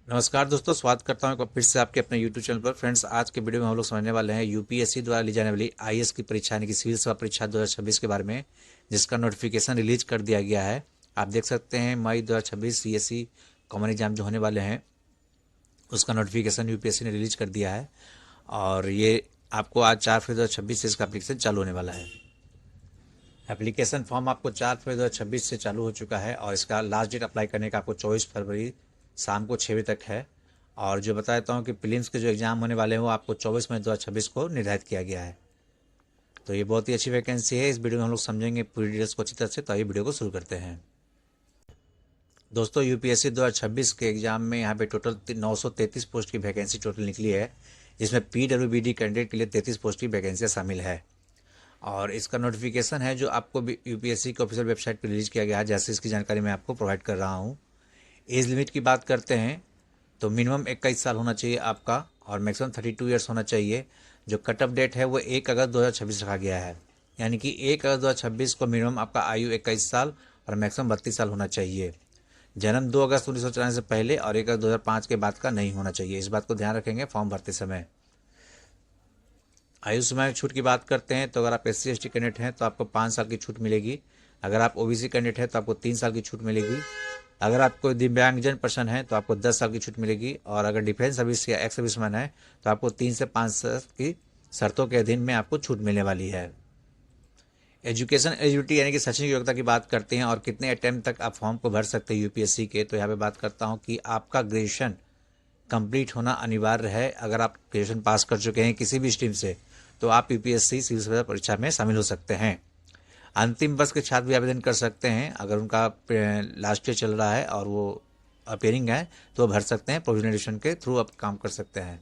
नमस्कार दोस्तों, स्वागत करता हूं एक बार फिर से आपके अपने YouTube चैनल पर। फ्रेंड्स, आज के वीडियो में हम लोग समझने वाले हैं यूपीएससी द्वारा ली जाने वाली आईएएस की परीक्षा यानी कि सिविल सेवा परीक्षा 2026 के बारे में, जिसका नोटिफिकेशन रिलीज कर दिया गया है। आप देख सकते हैं मई 2026 सीएससी कॉमन एग्जाम जो होने वाले हैं उसका नोटिफिकेशन यूपीएससी ने रिलीज कर दिया है और ये आपको आज 4 फरवरी 2026 से इसका एप्लीकेशन चालू होने वाला है। एप्लीकेशन फॉर्म आपको 4 फरवरी 2026 से चालू हो चुका है और इसका लास्ट डेट अप्लाई करने का आपको 24 फरवरी शाम को 6 बजे तक है। और जो बता देता हूँ कि प्रीलिम्स के जो एग्ज़ाम होने वाले हैं वो आपको 24 मई 2026 को निर्धारित किया गया है। तो ये बहुत ही अच्छी वैकेंसी है। इस वीडियो में हम लोग समझेंगे पूरी डिटेल्स को अच्छी तरह से। तो आइए वीडियो को शुरू करते हैं। दोस्तों, यूपीएससी 2026 के एग्जाम में यहाँ पे टोटल 933 पोस्ट की वैकेंसी टोटल निकली है, जिसमें पीडब्ल्यूबीडी कैंडिडेट के लिए 33 पोस्ट की वैकेंसियाँ शामिल है। और इसका नोटिफिकेशन है जो आपको यूपीएससी के ऑफिशियल वेबसाइट पर रिलीज किया गया है। जैसे इसकी जानकारी मैं आपको प्रोवाइड कर रहा हूँ। एज लिमिट की बात करते हैं तो मिनिमम 21 साल होना चाहिए आपका और मैक्सिमम 32 ईयर्स होना चाहिए। जो कट ऑफ डेट है वो 1 अगस्त 2026 रखा गया है, यानी कि 1 अगस्त 2026 को मिनिमम आपका आयु 21 साल और मैक्सिमम 32 साल होना चाहिए। जन्म 2 अगस्त 1994 से पहले और 1 अगस्त 2005 के बाद का नहीं होना चाहिए। इस बात को ध्यान रखेंगे फॉर्म भरते समय। आयु सीमा छूट की बात करते हैं तो अगर आप SC/ST कैंडिडेट हैं तो आपको 5 साल की छूट मिलेगी। अगर आप OBC कैंडिडेट हैं तो आपको 3 साल की छूट मिलेगी। अगर आप कोई दिव्यांगजन पर्सन है तो आपको 10 साल की छूट मिलेगी। और अगर डिफेंस सर्विस या एक्स सर्विसमैन है तो आपको 3 से 5 साल की शर्तों के अधीन में आपको छूट मिलने वाली है। एजुकेशन एलिजिबिलिटी यानी कि शैक्षणिक योग्यता की बात करते हैं और कितने अटेम्प्ट तक आप फॉर्म को भर सकते हैं यूपीएससी के। तो यहाँ पे बात करता हूँ कि आपका ग्रेजुएशन कंप्लीट होना अनिवार्य है। अगर आप ग्रेजुएशन पास कर चुके हैं किसी भी स्ट्रीम से तो आप यूपीएससी सिविल सर्विस परीक्षा में शामिल हो सकते हैं। अंतिम वर्ष के छात्र भी आवेदन कर सकते हैं। अगर उनका लास्ट ईयर चल रहा है और वो अपेयरिंग है तो वो भर सकते हैं। प्रोविजनल एडमिशन के थ्रू आप काम कर सकते हैं।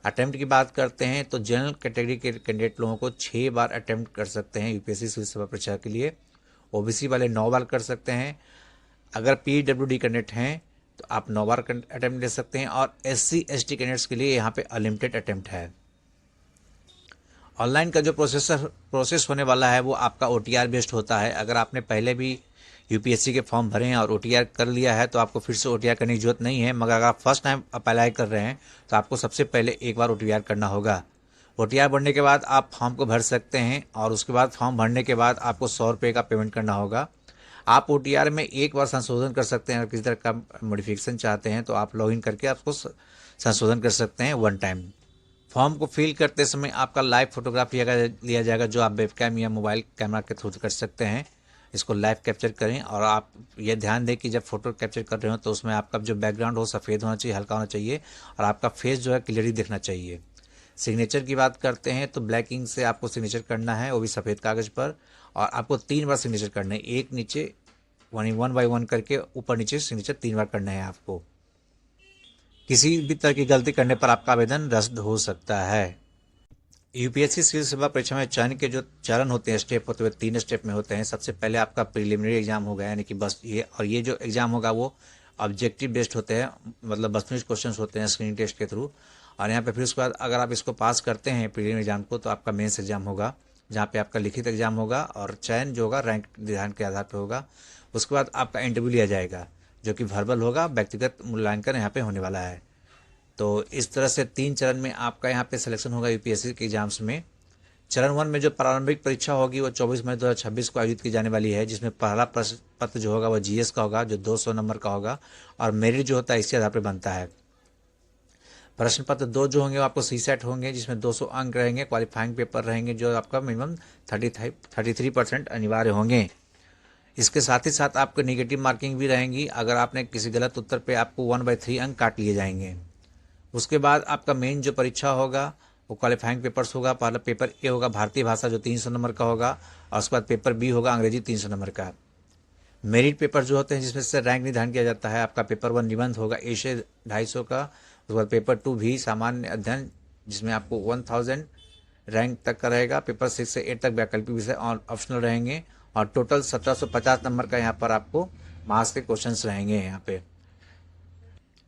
अटेम्प्ट की बात करते हैं तो जनरल कैटेगरी के कैंडिडेट लोगों को 6 बार अटेम्प्ट कर सकते हैं यूपीएससी सिविल सेवा परीक्षा के लिए। ओबीसी वाले 9 बार कर सकते हैं। अगर पीडब्ल्यूडी कैंडिडेट हैं तो आप 9 बार अटेम्प्ट ले सकते हैं। और SC/ST कैंडिडेट्स के लिए यहाँ पे अनलिमिटेड अटेम्प्ट है। ऑनलाइन का जो प्रोसेस होने वाला है वो आपका OTR बेस्ड होता है। अगर आपने पहले भी यूपीएससी के फॉर्म भरे हैं और OTR कर लिया है तो आपको फिर से OTR करने की जरूरत नहीं है। मगर अगर आप फर्स्ट टाइम अप्लाई कर रहे हैं तो आपको सबसे पहले एक बार OTR करना होगा। OTR भरने के बाद आप फॉर्म को भर सकते हैं और उसके बाद फॉर्म भरने के बाद आपको 100 रुपये का पेमेंट करना होगा। आप OTR में एक बार संशोधन कर सकते हैं। अगर किसी तरह का मॉडिफिकेशन चाहते हैं तो आप लॉगिन करके आपको संशोधन कर सकते हैं 1 टाइम। फॉर्म को फिल करते समय आपका लाइव फोटोग्राफ लिया जाएगा, जो आप वेबकैम या मोबाइल कैमरा के थ्रू कर सकते हैं। इसको लाइव कैप्चर करें और आप ये ध्यान दें कि जब फोटो कैप्चर कर रहे हो तो उसमें आपका जो बैकग्राउंड हो सफ़ेद होना चाहिए, हल्का होना चाहिए और आपका फेस जो है क्लियरली दिखना चाहिए। सिग्नेचर की बात करते हैं तो ब्लैक इंक से आपको सिग्नेचर करना है, वो भी सफ़ेद कागज़ पर। और आपको 3 बार सिग्नेचर करना है, एक नीचे 1 बाई 1 करके ऊपर नीचे सिग्नेचर 3 बार करना है आपको। किसी भी तरह की गलती करने पर आपका आवेदन रद्द हो सकता है। यूपीएससी सिविल सेवा परीक्षा में चयन के जो चरण होते हैं, स्टेप होते हुए 3 स्टेप में होते हैं। सबसे पहले आपका प्रीलिमिनरी एग्जाम होगा, यानी कि बस ये जो एग्जाम होगा वो ऑब्जेक्टिव बेस्ड होते हैं, मतलब वस्तुनिष्ठ क्वेश्चन होते हैं स्क्रीनिंग टेस्ट के थ्रू। और यहाँ पे फिर उसके बाद अगर आप इसको पास करते हैं प्रीलिमिनरी एग्जाम को तो आपका मेंस एग्जाम होगा, जहाँ पे आपका लिखित एग्जाम होगा और चयन जो होगा रैंक निर्धारण के आधार पर होगा। उसके बाद आपका इंटरव्यू लिया जाएगा जो कि वर्बल होगा, व्यक्तिगत मूल्यांकन यहाँ पे होने वाला है। तो इस तरह से 3 चरण में आपका यहाँ पे सिलेक्शन होगा यूपीएससी के एग्जाम्स में। चरण 1 में जो प्रारंभिक परीक्षा होगी वो 24 मई 2026 को आयोजित की जाने वाली है, जिसमें पहला प्रश्न पत्र जो होगा वो GS का होगा, जो 200 नंबर का होगा और मेरिट जो होता है इसी आधार पर बनता है। प्रश्न पत्र 2 जो होंगे वो आपको CSAT होंगे, जिसमें 200 अंक रहेंगे। क्वालिफाइंग पेपर रहेंगे जो आपका मिनिमम 33% अनिवार्य होंगे। इसके साथ ही साथ आपको नेगेटिव मार्किंग भी रहेंगी। अगर आपने किसी गलत उत्तर पे आपको 1/3 अंक काट लिए जाएंगे। उसके बाद आपका मेन जो परीक्षा होगा वो क्वालिफाइंग पेपर्स होगा। पहला पेपर A होगा भारतीय भाषा जो 300 नंबर का होगा और उसके बाद पेपर B होगा अंग्रेजी 300 नंबर का। मेरिट पेपर जो होते हैं जिसमें से रैंक निर्धारण किया जाता है, आपका पेपर 1 निबंध होगा एशिया 250 का। उसके बाद पेपर 2 भी सामान्य अध्ययन जिसमें आपको 1000 रैंक तक का रहेगा। पेपर 6 से 8 तक वैकल्पिक विषय और ऑप्शनल रहेंगे और टोटल 1750 नंबर का यहाँ पर आपको मार्क्स के क्वेश्चंस रहेंगे। यहाँ पे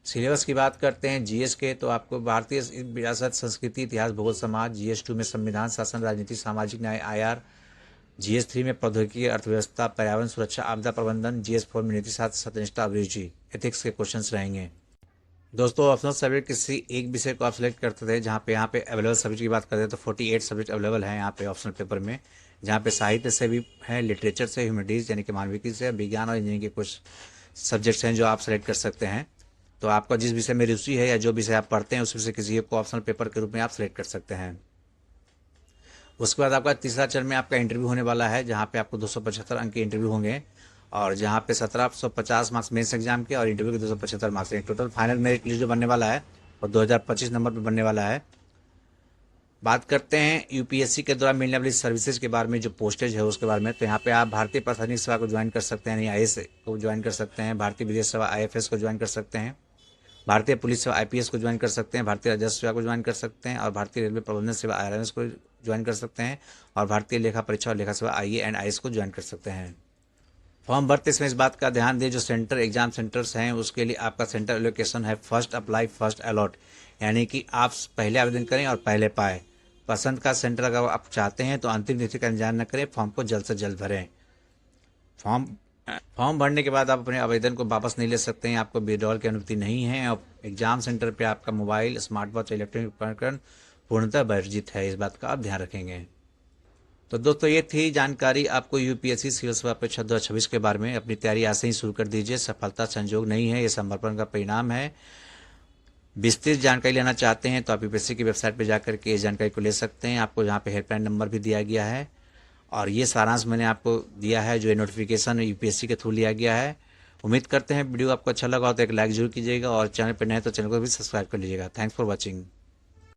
सिलेबस की बात करते हैं GS के तो आपको भारतीय विरासत, संस्कृति, इतिहास, भूगोल, समाज। GS2 में संविधान, शासन, राजनीति, सामाजिक न्याय, IR। GS3 में प्रौद्योगिकी, अर्थव्यवस्था, पर्यावरण सुरक्षा, आपदा प्रबंधन। GS4 में नीति शास्त्र, सत्यनिष्ठा, अभिरुचि, एथिक्स के क्वेश्चंस रहेंगे। दोस्तों ऑप्शनल सब्जेक्ट किसी एक विषय को आप सिलेक्ट करते थे, जहाँ पे यहाँ पे अवेलेबल सब्जेक्ट की बात करते हैं तो 48 सब्जेक्ट अवेलेबल हैं यहाँ पे ऑप्शनल पेपर में, जहाँ पे साहित्य से भी है, लिटरेचर से, ह्यूमैनिटीज़ यानी कि मानविकी से, विज्ञान और इंजीनियरिंग के कुछ सब्जेक्ट्स हैं जो आप सेलेक्ट कर सकते हैं। तो आपका जिस विषय में रुचि है या जो विषय आप पढ़ते हैं उस विषय किसी एक को ऑप्शनल पेपर के रूप में आप सेलेक्ट कर सकते हैं। उसके बाद आपका तीसरा चरण में आपका इंटरव्यू होने वाला है, जहाँ पे आपको 275 अंक के इंटरव्यू होंगे और जहाँ पे 1750 मार्क्स मेंस एग्जाम के और इंटरव्यू के 275 मार्क्स हैं। टोटल फाइनल मेरिट लिस्ट जो बनने वाला है वो 2025 नंबर पे बनने वाला है। बात करते हैं यूपीएससी के द्वारा मिलने वाली सर्विसेज के बारे में, जो पोस्टेज है उसके बारे में। तो यहाँ पे आप भारतीय प्रशासनिक सेवा को ज्वाइन कर सकते हैं, यानी आईएएस को ज्वाइन कर सकते हैं, भारतीय विदेश सेवा आईएफएस को ज्वाइन कर सकते हैं, भारतीय पुलिस सेवा आईपीएस को ज्वाइन कर सकते हैं, भारतीय राजस्व सेवा को ज्वाइन कर सकते हैं और भारतीय रेलवे प्रबंधन सेवा आईआरएस को ज्वाइन कर सकते हैं और भारतीय लेखा परीक्षा और लेखा सेवा आईए एंड आईएस को ज्वाइन कर सकते हैं। फॉर्म भरते समय इस बात का ध्यान दें, जो सेंटर एग्जाम सेंटर्स हैं उसके लिए आपका सेंटर एलोकेशन है फर्स्ट अप्लाई फर्स्ट अलॉट, यानी कि आप पहले आवेदन करें और पहले पाए। पसंद का सेंटर अगर आप चाहते हैं तो अंतिम तिथि का इंतजार न करें, फॉर्म को जल्द से जल्द भरें। फॉर्म फॉर्म भरने के बाद आप अपने आवेदन को वापस नहीं ले सकते हैं, आपको विड्रॉल की अनुमति नहीं है और एग्जाम सेंटर पे आपका मोबाइल, स्मार्ट वॉच, इलेक्ट्रॉनिक उपकरण पूर्णतः वर्जित है, इस बात का आप ध्यान रखेंगे। तो दोस्तों ये थी जानकारी आपको यूपीएससी सिविल सेवा परीक्षा 2026 के बारे में। अपनी तैयारी आज से ही शुरू कर दीजिए, सफलता संयोग नहीं है, ये समर्पण का परिणाम है। विस्तृत जानकारी लेना चाहते हैं तो आप यूपीएससी की वेबसाइट पर जाकर के इस जानकारी को ले सकते हैं। आपको यहाँ पे हेल्पलाइन नंबर भी दिया गया है और ये सारांश मैंने आपको दिया है, जो ये नोटिफिकेशन यूपीएससी के थ्रू लिया गया है। उम्मीद करते हैं वीडियो आपको अच्छा लगा हो तो एक लाइक जरूर कीजिएगा और चैनल पर नए तो चैनल को भी सब्सक्राइब कर लीजिएगा। Thanks for watching.